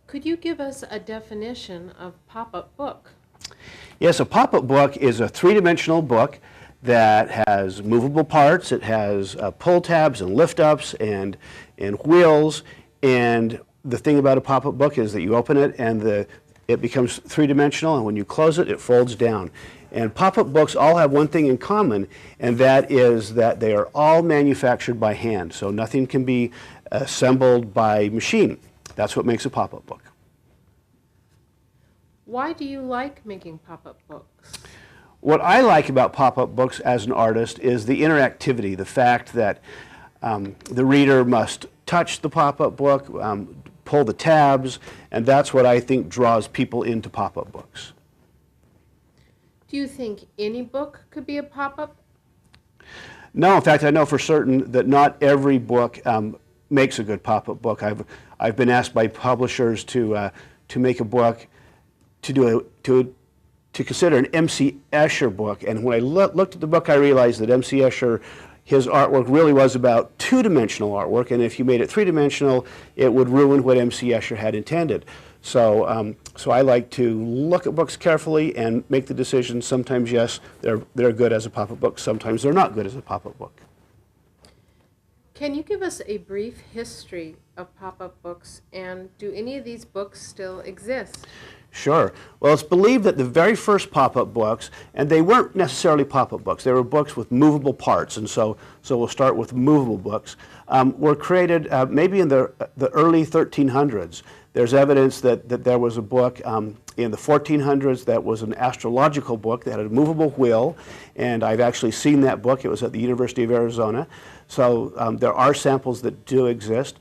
Could you give us a definition of pop-up book? Yes, a pop-up book is a three-dimensional book that has movable parts. It has pull tabs and lift-ups and wheels. And the thing about a pop-up book is that you open it and it becomes three-dimensional, and when you close it, it folds down. And pop-up books all have one thing in common, and that is that they are all manufactured by hand. So nothing can be assembled by machine. That's what makes a pop-up book. Why do you like making pop-up books? What I like about pop-up books as an artist is the interactivity, the fact that the reader must touch the pop-up book, pull the tabs, and that's what I think draws people into pop-up books. Do you think any book could be a pop-up? No, in fact, I know for certain that not every book makes a good pop-up book. I've been asked by publishers to make a book to consider an M.C. Escher book, and when I looked at the book, I realized that M.C. Escher, his artwork really was about two-dimensional artwork, and if you made it three-dimensional, it would ruin what M.C. Escher had intended. So, so I like to look at books carefully and make the decision. Sometimes, yes, they're good as a pop-up book. Sometimes they're not good as a pop-up book. Can you give us a brief history of pop-up books, and do any of these books still exist? Sure. Well, it's believed that the very first pop-up books, and they weren't necessarily pop-up books, they were books with movable parts, and so we'll start with movable books, were created maybe in the early 1300s. There's evidence that there was a book in the 1400s that was an astrological book that had a movable wheel, and I've actually seen that book. It was at the University of Arizona. So there are samples that do exist.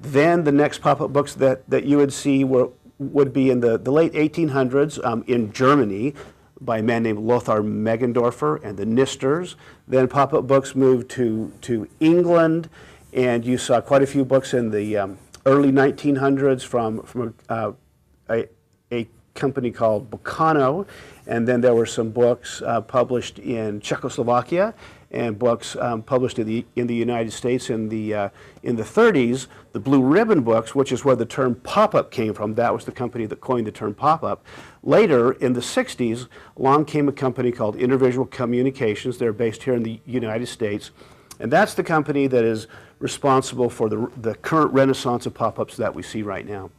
Then the next pop-up books that you would see would be in the late 1800s in Germany by a man named Lothar Meggendorfer and the Nisters. Then pop-up books moved to England, and you saw quite a few books in the early 1900s from a company called Bocano, and then there were some books published in Czechoslovakia and books published in the United States in the 30s. The Blue Ribbon books, which is where the term pop-up came from, that was the company that coined the term pop-up. Later, in the 60s, along came a company called Intervisual Communications. They're based here in the United States, and that's the company that is responsible for the current renaissance of pop-ups that we see right now.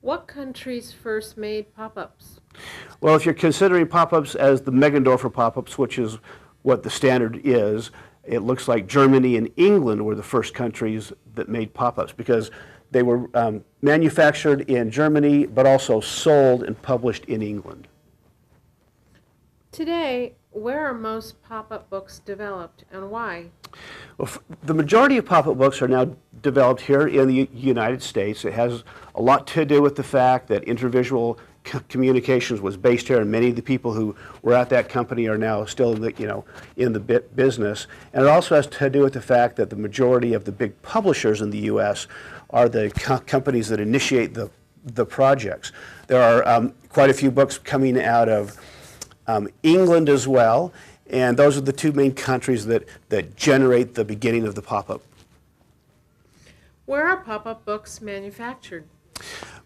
What countries first made pop-ups? Well, if you're considering pop-ups as the Meggendorfer pop-ups, which is what the standard is, it looks like Germany and England were the first countries that made pop-ups because they were manufactured in Germany but also sold and published in England. Today, where are most pop-up books developed and why? Well, the majority of pop-up books are now developed here in the United States. It has a lot to do with the fact that Intervisual Communications was based here, and many of the people who were at that company are now still in the business. And it also has to do with the fact that the majority of the big publishers in the U.S. are the companies that initiate the projects. There are quite a few books coming out of England as well, and those are the two main countries that generate the beginning of the pop-up. Where are pop-up books manufactured?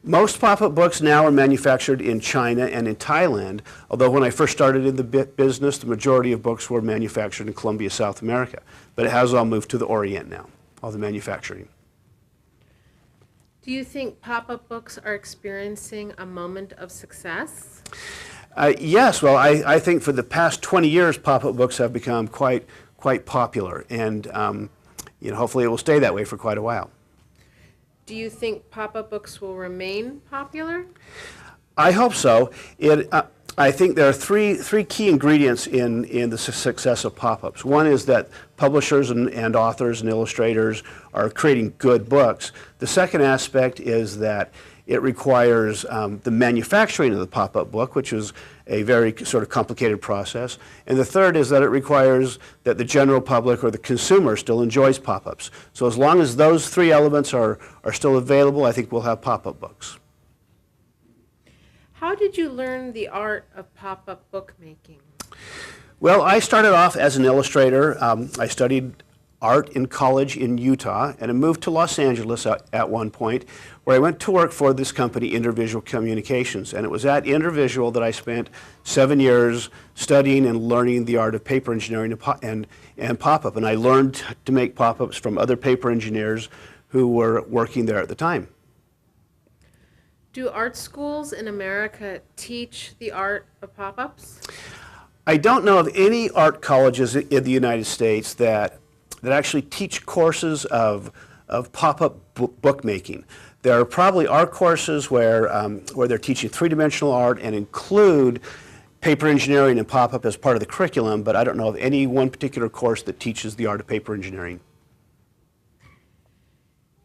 Most pop-up books now are manufactured in China and in Thailand, although when I first started in the business, the majority of books were manufactured in Colombia, South America. But it has all moved to the Orient now, all the manufacturing. Do you think pop-up books are experiencing a moment of success? Yes, well, I think for the past 20 years, pop-up books have become quite popular, and hopefully it will stay that way for quite a while. Do you think pop-up books will remain popular? I hope so. I think there are three key ingredients in the success of pop-ups. One is that publishers and authors and illustrators are creating good books. The second aspect is that it requires the manufacturing of the pop-up book, which is a very sort of complicated process. And the third is that it requires that the general public or the consumer still enjoys pop-ups. So as long as those three elements are still available, I think we'll have pop-up books. How did you learn the art of pop-up bookmaking? Well, I started off as an illustrator. I studied art in college in Utah, and I moved to Los Angeles at one point, where I went to work for this company, Intervisual Communications. And it was at Intervisual that I spent 7 years studying and learning the art of paper engineering and pop-up. And I learned to make pop-ups from other paper engineers who were working there at the time. Do art schools in America teach the art of pop-ups? I don't know of any art colleges in the United States that actually teach courses of pop-up bookmaking. There probably are courses where they're teaching three-dimensional art and include paper engineering and pop-up as part of the curriculum, but I don't know of any one particular course that teaches the art of paper engineering.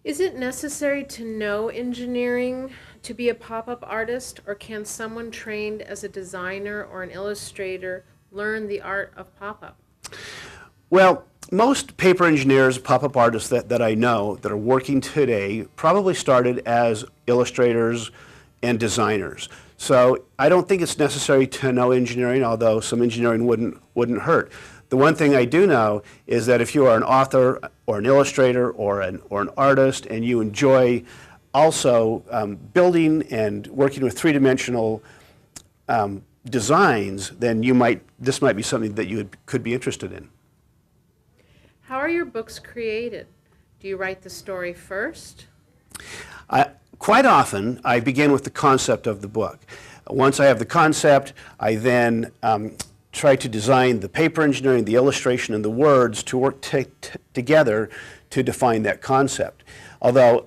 Is it necessary to know engineering to be a pop-up artist, or can someone trained as a designer or an illustrator learn the art of pop-up? Well, most paper engineers, pop-up artists that I know that are working today probably started as illustrators and designers. So I don't think it's necessary to know engineering, although some engineering wouldn't hurt. The one thing I do know is that if you are an author or an illustrator or an artist and you enjoy also building and working with three-dimensional designs, then this might be something that you could be interested in. How are your books created? Do you write the story first? Quite often, I begin with the concept of the book. Once I have the concept, I then try to design the paper engineering, the illustration, and the words to work together to define that concept. Although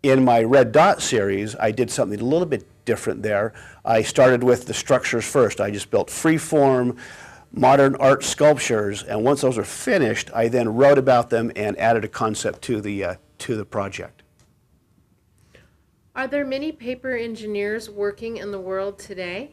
in my Red Dot series, I did something a little bit different there. I started with the structures first. I just built free-form, modern art sculptures, and once those are finished, I then wrote about them and added a concept to the project. Are there many paper engineers working in the world today?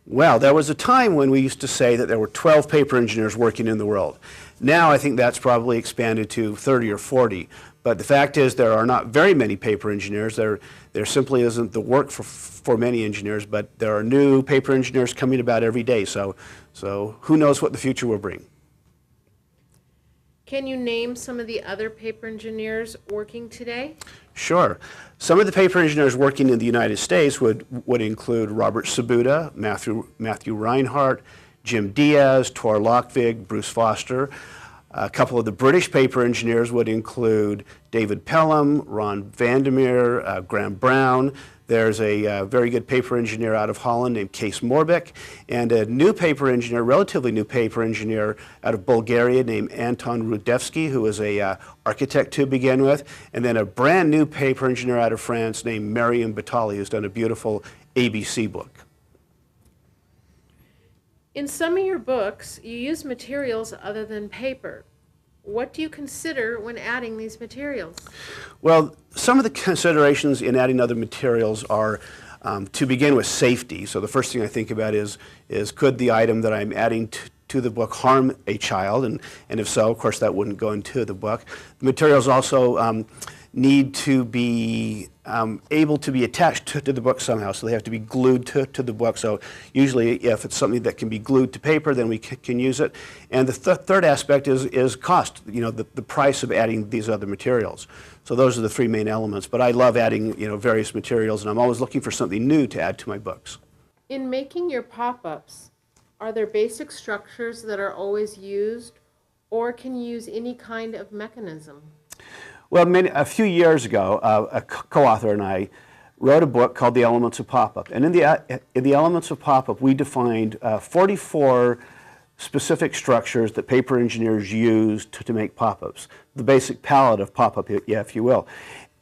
Well, there was a time when we used to say that there were 12 paper engineers working in the world. Now I think that's probably expanded to 30 or 40. But the fact is there are not very many paper engineers. There simply isn't the work for many engineers, but there are new paper engineers coming about every day. So who knows what the future will bring. Can you name some of the other paper engineers working today? Sure. Some of the paper engineers working in the United States would include Robert Sabuda, Matthew Reinhardt, Jim Diaz, Tor Lockvig, Bruce Foster. A couple of the British paper engineers would include David Pelham, Ron Vandermeer, Graham Brown. There's a very good paper engineer out of Holland named Kees Morbek, and a new paper engineer, relatively new paper engineer out of Bulgaria named Anton Rudevsky, who was a architect to begin with, and then a brand new paper engineer out of France named Mariam Batali, who's done a beautiful ABC book. In some of your books, you use materials other than paper. What do you consider when adding these materials? Well, some of the considerations in adding other materials are, to begin with, safety. So the first thing I think about is could the item that I'm adding to the book harm a child? And if so, of course, that wouldn't go into the book. The materials also need to be able to be attached to the book somehow, so they have to be glued to the book. So usually if it's something that can be glued to paper, then we can use it. And the third aspect is cost, the price of adding these other materials. So those are the three main elements. But I love adding various materials, and I'm always looking for something new to add to my books. In making your pop-ups, are there basic structures that are always used, or can you use any kind of mechanism? Well, a few years ago, a co-author and I wrote a book called The Elements of Pop-Up. And in the Elements of Pop-Up, we defined 44 specific structures that paper engineers use to make pop-ups, the basic palette of pop-up, if you will.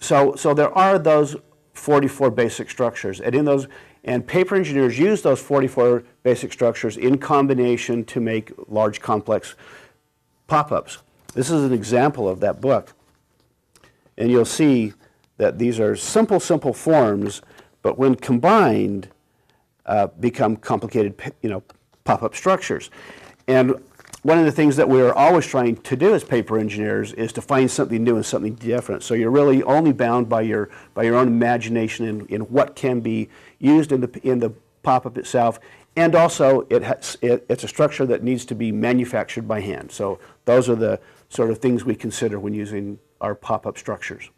So there are those 44 basic structures, and paper engineers use those 44 basic structures in combination to make large, complex pop-ups. This is an example of that book. And you'll see that these are simple forms, but when combined, become complicated, pop-up structures. And one of the things that we're always trying to do as paper engineers is to find something new and something different. So you're really only bound by your own imagination in what can be used in the pop-up itself. And also, it's a structure that needs to be manufactured by hand. So those are the sort of things we consider when using our pop-up structures.